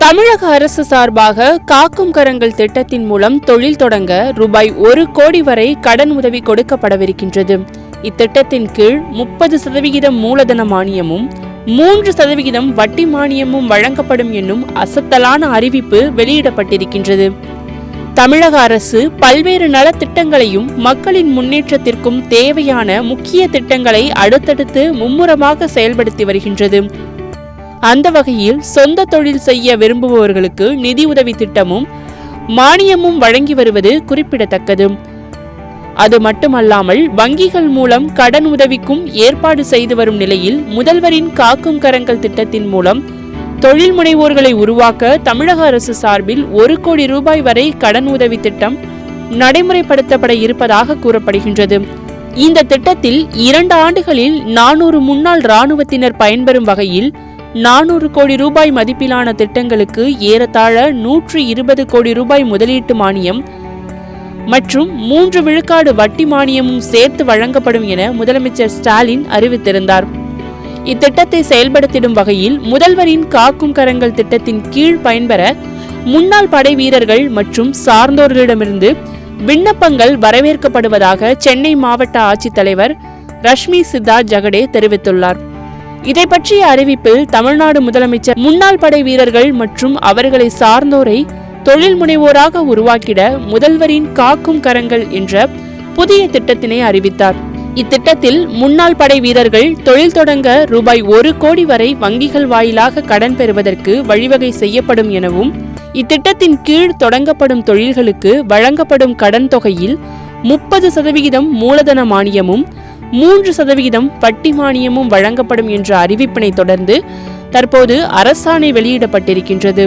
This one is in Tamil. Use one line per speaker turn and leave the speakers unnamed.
தமிழக அரசு சார்பாக காக்கும் கரங்கள் திட்டத்தின் மூலம் தொழில் தொடங்க ரூபாய் 1 கோடி வரை கடன் உதவி கொடுக்கப்படவிருக்கின்றது. இத்திட்டத்தின் கீழ் 30% மூலதன மானியமும் 3% வட்டி மானியமும் வழங்கப்படும் என்னும் அசத்தலான அறிவிப்பு வெளியிடப்பட்டிருக்கின்றது. தமிழக அரசு பல்வேறு நலத்திட்டங்களையும் மக்களின் முன்னேற்றத்திற்கும் தேவையான முக்கிய திட்டங்களை அடுத்தடுத்து மும்முரமாக செயல்படுத்தி வருகின்றது. அந்த வகையில் சொந்த தொழில் செய்ய விரும்புபவர்களுக்கு நிதி உதவி திட்டமும் மானியமும் வழங்கி வருவது குறிப்பிடத்தக்கது. அது மட்டுமல்லாமல் வங்கிகள் மூலம் கடன் உதவிக்கும் ஏற்பாடு செய்து வரும் நிலையில் முதல்வரின் காக்கும் கரங்கள் திட்டத்தின் மூலம் தொழில் முனைவோர்களை உருவாக்க தமிழக அரசு சார்பில் 1 கோடி ரூபாய் வரை கடன் உதவி திட்டம் நடைமுறைப்படுத்தப்பட இருப்பதாக கூறப்படுகின்றது. இந்த திட்டத்தில் 2 ஆண்டுகளில் 400 முன்னாள் இராணுவத்தினர் பயன்பெறும் வகையில் 400 கோடி ரூபாய் மதிப்பிலான திட்டங்களுக்கு ஏறத்தாழ 120 கோடி ரூபாய் முதலீட்டு மானியம் மற்றும் 3 விழுக்காடு வட்டி மானியமும் சேர்த்து வழங்கப்படும் என முதலமைச்சர் ஸ்டாலின் அறிவித்திருந்தார். இத்திட்டத்தை செயல்படுத்திடும் வகையில் முதல்வரின் காக்கும் கரங்கள் திட்டத்தின் கீழ் பயன்பெற முன்னாள் படை வீரர்கள் மற்றும் சார்ந்தோர்களிடமிருந்து விண்ணப்பங்கள் வரவேற்கப்படுவதாக சென்னை மாவட்ட ஆட்சித்தலைவர் ரஷ்மி சித்தா ஜகடே தெரிவித்துள்ளார். இதை பற்றிய அறிவிப்பில் தமிழ்நாடு முதலமைச்சர் முன்னாள் படை வீரர்கள் மற்றும் அவர்களை சார்ந்தோரை தொழில் முனைவோராக உருவாக்கிட முதல்வரின் காக்கும் கரங்கள் என்ற புதிய திட்டத்தினை அறிவித்தார். இத்திட்டத்தில் முன்னாள் படை வீரர்கள் தொழில் தொடங்க ரூபாய் 1 கோடி வரை வங்கிகள் வாயிலாக கடன் பெறுவதற்கு வழிவகை செய்யப்படும் எனவும் இத்திட்டத்தின் கீழ் தொடங்கப்படும் தொழில்களுக்கு வழங்கப்படும் கடன் தொகையில் 30% மூலதன மானியமும் 3% வட்டி மானியமும் வழங்கப்படும் என்ற அறிவிப்பினை தொடர்ந்து தற்போது அரசாணை வெளியிடப்பட்டிருக்கின்றது.